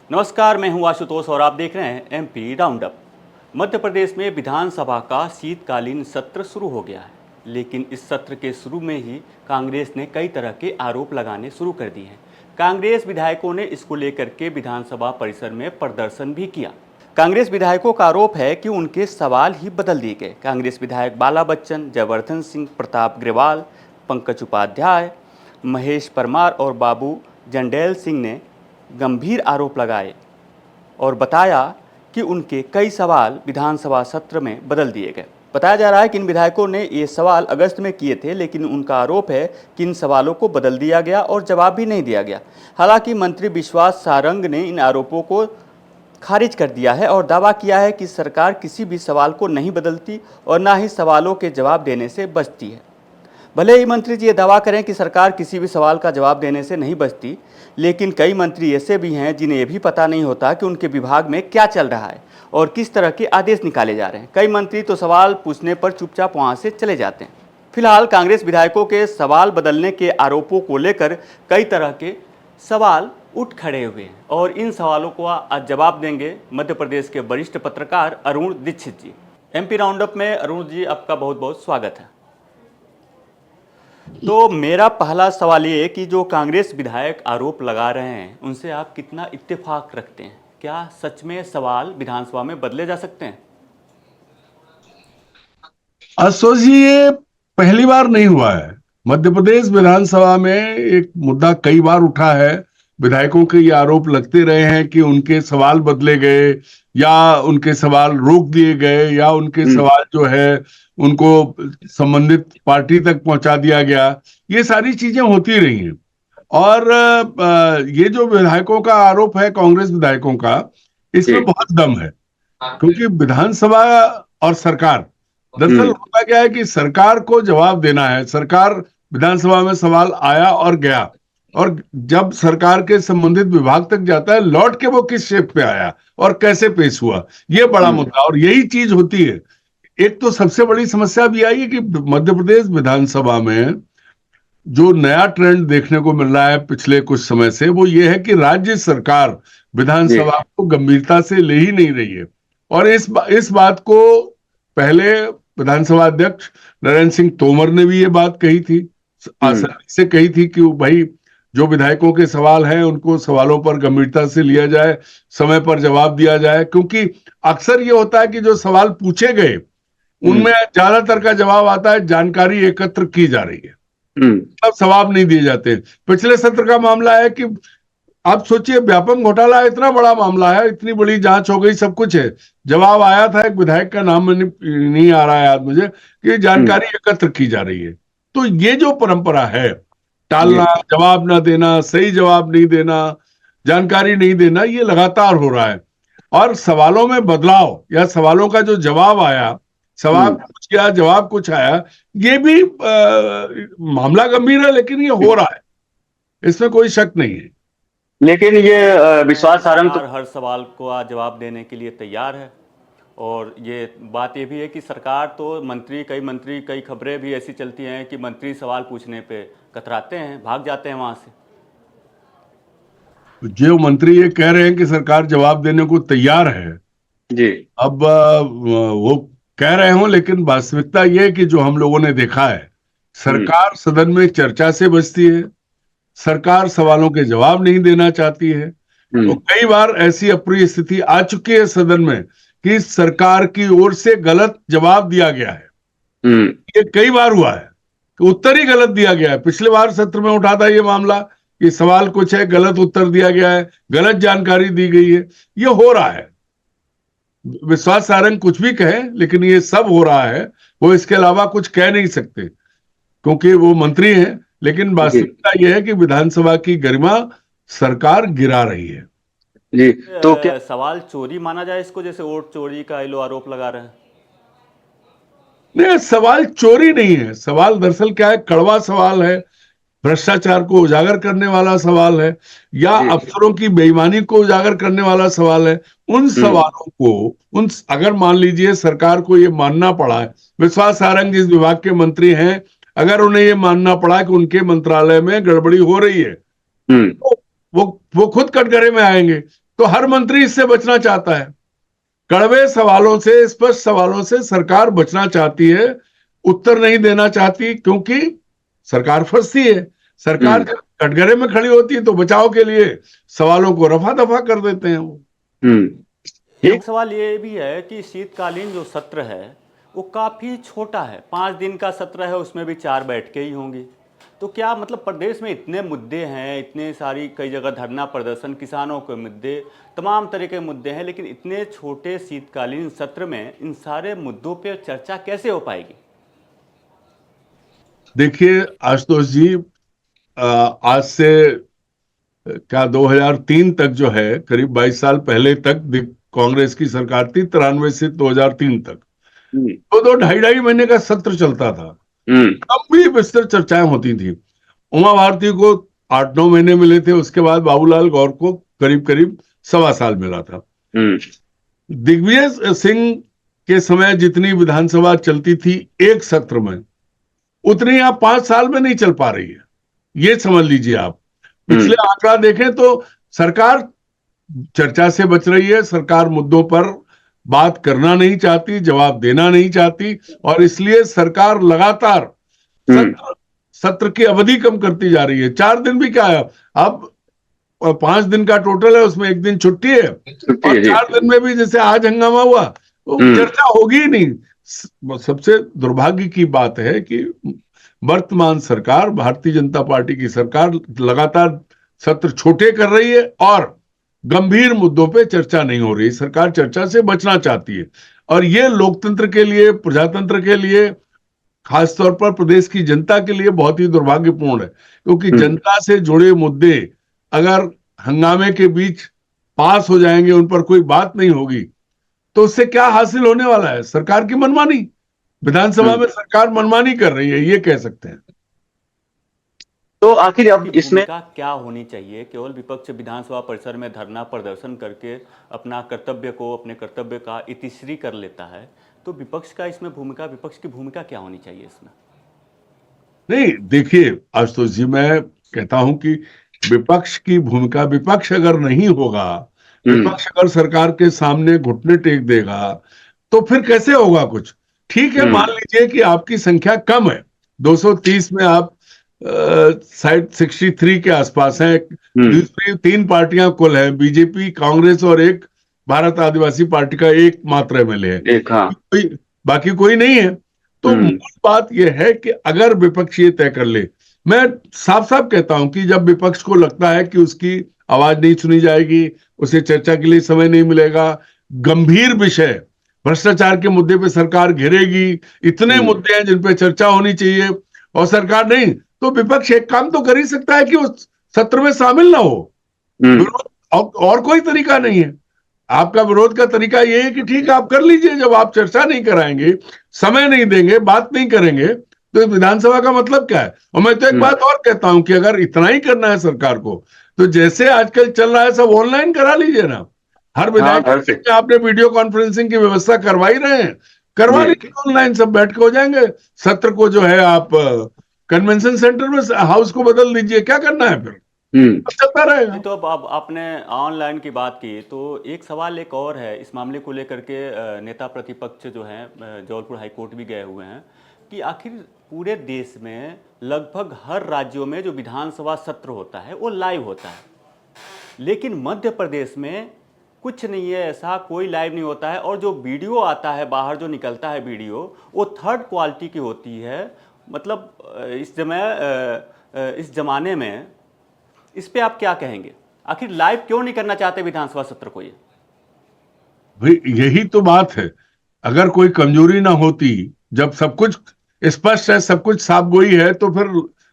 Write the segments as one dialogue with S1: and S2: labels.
S1: नमस्कार, मैं हूं आशुतोष और आप देख रहे हैं MP round up. Madhya Pradesh में विधानसभा का शीतकालीन सत्र शुरू हो गया है, लेकिन इस सत्र के शुरू में ही कांग्रेस ने कई तरह के आरोप लगाने शुरू कर दिए हैं। कांग्रेस विधायकों ने इसको लेकर के विधानसभा परिसर में प्रदर्शन भी किया। कांग्रेस विधायकों का आरोप है कि उनके सवाल ही बदल दिए गए। कांग्रेस विधायक बाला बच्चन, जयवर्धन सिंह, प्रताप ग्रेवाल, पंकज उपाध्याय, महेश परमार और बाबू जंडेल सिंह ने गंभीर आरोप लगाए और बताया कि उनके कई सवाल विधानसभा सत्र में बदल दिए गए। बताया जा रहा है कि इन विधायकों ने ये सवाल अगस्त में किए थे, लेकिन उनका आरोप है कि इन सवालों को बदल दिया गया और जवाब भी नहीं दिया गया। हालांकि मंत्री विश्वास सारंग ने इन आरोपों को खारिज कर दिया है और दावा किया है कि सरकार किसी भी सवाल को नहीं बदलती और ना ही सवालों के जवाब देने से बचती है। भले ही मंत्री जी ये दावा करें कि सरकार किसी भी सवाल का जवाब देने से नहीं बचती, लेकिन कई मंत्री ऐसे भी हैं जिन्हें ये भी पता नहीं होता कि उनके विभाग में क्या चल रहा है और किस तरह के आदेश निकाले जा रहे हैं। कई मंत्री तो सवाल पूछने पर चुपचाप वहां से चले जाते हैं। फिलहाल कांग्रेस विधायकों के सवाल बदलने के आरोपों को लेकर कई तरह के सवाल उठ खड़े हुए हैं और इन सवालों को आज जवाब देंगे मध्य प्रदेश के वरिष्ठ पत्रकार अरुण दीक्षित जी। एमपी राउंडअप में अरुण जी, आपका बहुत बहुत स्वागत है। तो मेरा पहला सवाल ये है कि जो कांग्रेस विधायक आरोप लगा रहे हैं उनसे आप कितना इत्तेफाक रखते हैं? क्या सच में सवाल विधानसभा में बदले जा सकते हैं?
S2: आशुतोष जी, ये पहली बार नहीं हुआ है। मध्य प्रदेश विधानसभा में एक मुद्दा कई बार उठा है। विधायकों के ये आरोप लगते रहे हैं कि उनके सवाल बदले गए या उनके सवाल रोक दिए गए या उनके सवाल जो है उनको संबंधित पार्टी तक पहुंचा दिया गया। ये सारी चीजें होती रही हैं और ये जो विधायकों का आरोप है, कांग्रेस विधायकों का, इसमें बहुत दम है। क्योंकि विधानसभा और सरकार, दरअसल होता क्या है कि सरकार को जवाब देना है। सरकार, विधानसभा में सवाल आया और गया, और जब सरकार के संबंधित विभाग तक जाता है, लौट के वो किस शेप पे आया और कैसे पेश हुआ, ये बड़ा मुद्दा। और यही चीज होती है। एक तो सबसे बड़ी समस्या भी आई है कि मध्य प्रदेश विधानसभा में जो नया ट्रेंड देखने को मिल रहा है पिछले कुछ समय से, वो ये है कि राज्य सरकार विधानसभा को गंभीरता से ले ही नहीं रही है। और इस बात को पहले विधानसभा अध्यक्ष नरेंद्र सिंह तोमर ने भी ये बात कही थी, आसानी से कही थी कि भाई जो विधायकों के सवाल हैं उनको सवालों पर गंभीरता से लिया जाए, समय पर जवाब दिया जाए। क्योंकि अक्सर ये होता है कि जो सवाल पूछे गए उनमें ज्यादातर का जवाब आता है जानकारी एकत्र की जा रही है, तब जवाब नहीं दिए जाते। पिछले सत्र का मामला है कि आप सोचिए, व्यापम घोटाला इतना बड़ा मामला है, इतनी बड़ी जांच हो गई, सब कुछ है, जवाब आया था, एक विधायक का नाम नहीं आ रहा है याद मुझे, कि जानकारी एकत्र की जा रही है। तो ये जो परंपरा है, टालना, जवाब ना देना, सही जवाब नहीं देना, जानकारी नहीं देना, ये लगातार हो रहा है। और सवालों में बदलाव या सवालों का जो जवाब आया, सवाल कुछ किया, जवाब कुछ आया, ये भी मामला गंभीर है, लेकिन ये हो रहा है, इसमें कोई शक नहीं है।
S1: लेकिन ये विश्वास सारंग तो हर सवाल को आज जवाब देने के लिए तैयार है। और ये बात ये भी है कि सरकार तो कई मंत्री, कई खबरें भी ऐसी चलती हैं कि मंत्री सवाल पूछने पे कतराते हैं, भाग जाते हैं वहां से।
S2: जो मंत्री ये कह रहे हैं कि सरकार जवाब देने को तैयार है
S1: जी,
S2: अब वो कह रहे हो, लेकिन वास्तविकता ये है कि जो हम लोगों ने देखा है, सरकार सदन में चर्चा से बचती है, सरकार सवालों के जवाब नहीं देना चाहती है। तो कई बार ऐसी अप्रिय स्थिति आ चुकी है सदन में कि सरकार की ओर से गलत जवाब दिया गया है। ये कई बार हुआ है कि उत्तर ही गलत दिया गया है। पिछले बार सत्र में उठा था ये मामला कि सवाल कुछ है, गलत उत्तर दिया गया है, गलत जानकारी दी गई है। ये हो रहा है। विश्वास सारंग कुछ भी कहे, लेकिन ये सब हो रहा है। वो इसके अलावा कुछ कह नहीं सकते क्योंकि वो मंत्री हैं। लेकिन वास्तविकता यह है कि विधानसभा की गरिमा सरकार गिरा रही है।
S1: जी, तो क्या सवाल चोरी माना जाए इसको, जैसे वोट चोरी का ये लोग आरोप लगा रहे हैं?
S2: नहीं, सवाल चोरी नहीं है। सवाल दरअसल क्या है, कड़वा सवाल है, भ्रष्टाचार को उजागर करने वाला सवाल है, या अफसरों की बेईमानी को उजागर करने वाला सवाल है। उन सवालों को अगर मान लीजिए सरकार को ये मानना पड़ा है, विश्वास सारंग जिस विभाग के मंत्री हैं, अगर उन्हें ये मानना पड़ा कि उनके मंत्रालय में गड़बड़ी हो रही है, तो वो खुद कटघरे में आएंगे तो हर मंत्री इससे बचना चाहता है। कड़वे सवालों से, स्पष्ट सवालों से सरकार बचना चाहती है, उत्तर नहीं देना चाहती, क्योंकि सरकार फंसती है। सरकार जब कटघरे में खड़ी होती है तो बचाव के लिए सवालों को रफा दफा कर देते हैं वो।
S1: एक सवाल ये भी है कि शीतकालीन जो सत्र है वो काफ़ी छोटा है, 5 दिन का सत्र है, उसमें भी 4 बैठकें ही होंगी। तो क्या मतलब प्रदेश में इतने मुद्दे हैं, इतने सारी कई जगह धरना प्रदर्शन, किसानों के मुद्दे, तमाम तरह के मुद्दे हैं, लेकिन इतने छोटे शीतकालीन सत्र में इन सारे मुद्दों पे चर्चा कैसे हो पाएगी?
S2: देखिए आशुतोष जी, आज से क्या 2003 तक जो है, करीब 22 साल पहले तक कांग्रेस की सरकार थी, 93 से 2003 तक तो 2-2.5 महीने का सत्र चलता था। तब भी विस्तृत चर्चाएं होती थी। उमा भारती को 8-9 महीने मिले थे, उसके बाद बाबूलाल गौर को करीब करीब 1.25 साल मिला था। दिग्विजय सिंह के समय जितनी विधानसभा चलती थी एक सत्र में, उतनी आप 5 साल में नहीं चल पा रही है, ये समझ लीजिए आप। पिछले आंकड़ा देखें तो सरकार चर्चा से बच रही है, सरकार मुद्दों पर बात करना नहीं चाहती, जवाब देना नहीं चाहती, और इसलिए सरकार लगातार सत्र सत्र की अवधि कम करती जा रही है। 4 दिन भी क्या है, अब 5 दिन का टोटल है, उसमें 1 दिन छुट्टी है, और 4 दिन में भी जैसे आज हंगामा हुआ वो चर्चा होगी ही नहीं। सबसे दुर्भाग्य की बात है कि वर्तमान सरकार, भारतीय जनता पार्टी की सरकार, लगातार सत्र छोटे कर रही है और गंभीर मुद्दों पे चर्चा नहीं हो रही। सरकार चर्चा से बचना चाहती है, और ये लोकतंत्र के लिए, प्रजातंत्र के लिए, खासतौर पर प्रदेश की जनता के लिए बहुत ही दुर्भाग्यपूर्ण है। क्योंकि जनता से जुड़े मुद्दे अगर हंगामे के बीच पास हो जाएंगे, उन पर कोई बात नहीं होगी, तो उससे क्या हासिल होने वाला है? सरकार की मनमानी। विधानसभा में सरकार मनमानी कर रही है, ये कह सकते हैं।
S3: तो आखिर अब इसमें
S1: भूमिका क्या होनी चाहिए? केवल विपक्ष विधानसभा परिसर में धरना प्रदर्शन करके अपना कर्तव्य को, अपने कर्तव्य का इतिश्री कर लेता है, तो विपक्ष का इसमें भूमिका, विपक्ष की भूमिका क्या होनी चाहिए इसमें?
S2: नहीं, देखिए आशुतोष जी, मैं कहता हूं कि विपक्ष की भूमिका, विपक्ष अगर नहीं होगा, विपक्ष अगर सरकार के सामने घुटने टेक देगा, तो फिर कैसे होगा कुछ? ठीक है, मान लीजिए कि आपकी संख्या कम है, 230 में आप साइड 63 के आसपास हैं, दूसरी 3 पार्टियां कुल हैं, बीजेपी, कांग्रेस और एक भारत आदिवासी पार्टी का एक मात्र एमएलए है, बाकी कोई नहीं है। तो मूल बात यह है कि अगर विपक्ष ये तय कर ले, मैं साफ साफ कहता हूं कि जब विपक्ष को लगता है कि उसकी आवाज नहीं सुनी जाएगी, उसे चर्चा के लिए समय नहीं मिलेगा, गंभीर विषय, भ्रष्टाचार के मुद्दे पे सरकार घेरेगी, इतने मुद्दे हैं जिन पे चर्चा होनी चाहिए, और सरकार नहीं, तो विपक्ष एक काम तो कर ही सकता है कि उस सत्र में शामिल ना हो। और कोई तरीका नहीं है। आपका विरोध का तरीका यह है कि ठीक है, आप कर लीजिए, जब आप चर्चा नहीं कराएंगे, समय नहीं देंगे, बात नहीं करेंगे, तो विधानसभा का मतलब क्या है? और मैं तो एक बात और कहता हूं कि अगर इतना ही करना है सरकार को, तो जैसे आजकल चल रहा है सब ऑनलाइन करा लीजिए ना। हर विधायक आपने वीडियो कॉन्फ्रेंसिंग की व्यवस्था करवा ही रहे हैं, करवा लीजिए, ऑनलाइन सब बैठ के हो जाएंगे। सत्र को जो है आप कन्वेंशन सेंटर में, हाउस को बदल दीजिए, क्या करना है फिर, चलता रहेगा।
S1: तो अब आपने ऑनलाइन की बात की, तो एक सवाल एक और है इस मामले को लेकर के। नेता प्रतिपक्ष जो हैं जबलपुर हाईकोर्ट भी गए हुए हैं कि आखिर पूरे देश में लगभग हर राज्यों में जो विधानसभा सत्र होता है वो लाइव होता है, लेकिन मध्य प्रदेश में कुछ नहीं है, ऐसा कोई लाइव नहीं होता है, और जो वीडियो आता है बाहर, जो निकलता है वीडियो, वो थर्ड क्वालिटी की होती है। मतलब इस जमाने में इस पे आप क्या कहेंगे? आखिर लाइव क्यों नहीं करना चाहते विधानसभा सत्र को? ये
S2: भाई यही तो बात है। अगर कोई कमजोरी ना होती, जब सब कुछ स्पष्ट है, सब कुछ साफ गोई है, तो फिर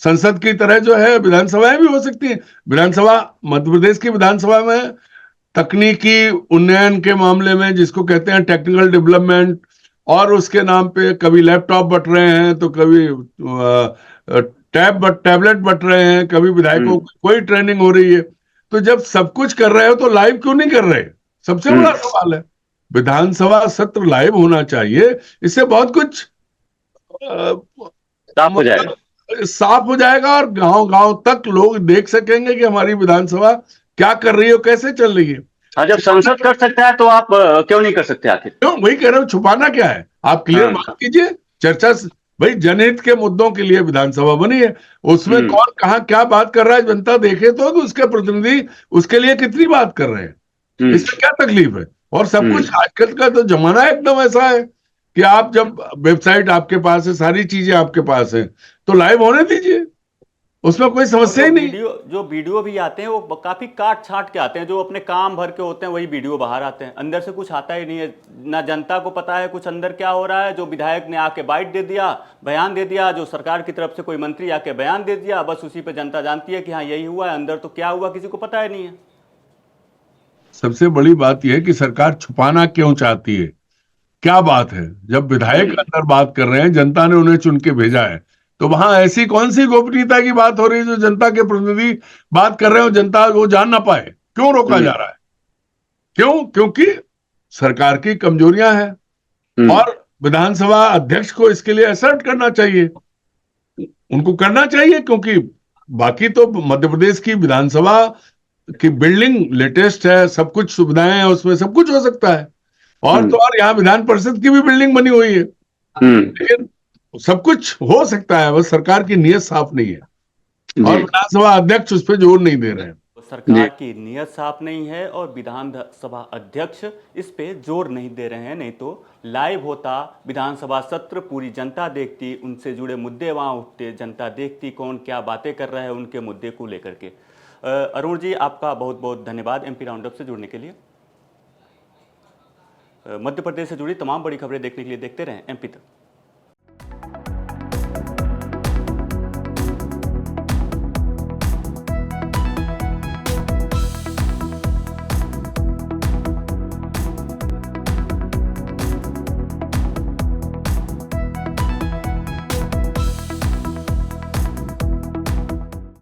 S2: संसद की तरह जो है विधानसभाएं भी हो सकती हैं। विधानसभा, मध्य प्रदेश की विधानसभा में तकनीकी उन्नयन के मामले में, जिसको कहते हैं टेक्निकल डेवलपमेंट, और उसके नाम पे कभी लैपटॉप बट रहे हैं, तो कभी टैबलेट बट रहे हैं, कभी विधायकों को कोई ट्रेनिंग हो रही है। तो जब सब कुछ कर रहे हो तो लाइव क्यों नहीं कर रहे? सबसे बड़ा सवाल है। विधानसभा सत्र लाइव होना चाहिए, इससे बहुत कुछ साफ हो जाएगा, और गांव गांव तक लोग देख सकेंगे कि हमारी विधानसभा क्या कर रही है, कैसे चल रही है।
S3: हाँ, जब संसद कर सकता है तो आप क्यों नहीं कर सकते आखिर?
S2: क्यों, वही कह रहे हो, छुपाना क्या है? आप क्लियर
S3: हाँ।
S2: बात कीजिए, भाई जनहित के मुद्दों के लिए विधानसभा बनी है, उसमें कौन कहाँ क्या बात कर रहा है जनता देखे तो कि उसके प्रतिनिधि उसके लिए कितनी बात कर रहे हैं, इसमें क्या तकलीफ है? और सब कुछ आजकल का तो जमाना एकदम ऐसा है कि आप जब वेबसाइट आपके पास है, सारी चीजें आपके पास है, तो लाइव होने दीजिए, उसमें कोई
S1: और
S2: समस्या ही नहीं।
S1: जो वीडियो भी आते हैं वो काफी काट छाट के आते हैं, जो अपने काम भर के होते हैं वही वीडियो बाहर आते हैं, अंदर से कुछ आता ही नहीं है। ना जनता को पता है कुछ अंदर क्या हो रहा है। जो विधायक ने आके बाइट दे दिया, बयान दे दिया, जो सरकार की तरफ से कोई मंत्री आके बयान दे दिया, बस उसी पे जनता जानती है कि हाँ यही हुआ है, अंदर तो क्या हुआ किसी को पता ही नहीं है।
S2: सबसे बड़ी बात यह है कि सरकार छुपाना क्यों चाहती है, क्या बात है? जब विधायक अंदर बात कर रहे हैं, जनता ने उन्हें चुन के भेजा है, तो वहां ऐसी कौन सी गोपनीयता की बात हो रही है जो जनता के प्रतिनिधि बात कर रहे हो, जनता वो जान ना पाए? क्यों रोका जा रहा है? क्यों? क्योंकि सरकार की कमजोरियां हैं, और विधानसभा अध्यक्ष को इसके लिए असर्ट करना चाहिए, उनको करना चाहिए, क्योंकि बाकी तो मध्य प्रदेश की विधानसभा की बिल्डिंग लेटेस्ट है, सब कुछ सुविधाएं हैं उसमें, सब कुछ हो सकता है, और तो और यहाँ विधान परिषद की भी बिल्डिंग बनी हुई है, लेकिन सब कुछ हो सकता है, बस सरकार की नीयत साफ नहीं है, और विधानसभा अध्यक्ष उस पर जोर नहीं दे रहे हैं।
S1: सरकार की नीयत साफ नहीं है और विधानसभा अध्यक्ष इस पे जोर नहीं दे रहे हैं, नहीं तो लाइव होता विधानसभा सत्र, पूरी जनता देखती, उनसे जुड़े मुद्दे वहां उठते, जनता देखती कौन क्या बातें कर रहा है उनके मुद्दे को लेकर के। अरुण जी, आपका बहुत बहुत धन्यवाद एमपी राउंडअप से जुड़ने के लिए। मध्य प्रदेश से जुड़ी तमाम बड़ी खबरें देखने के लिए देखते रहें एमपी तक।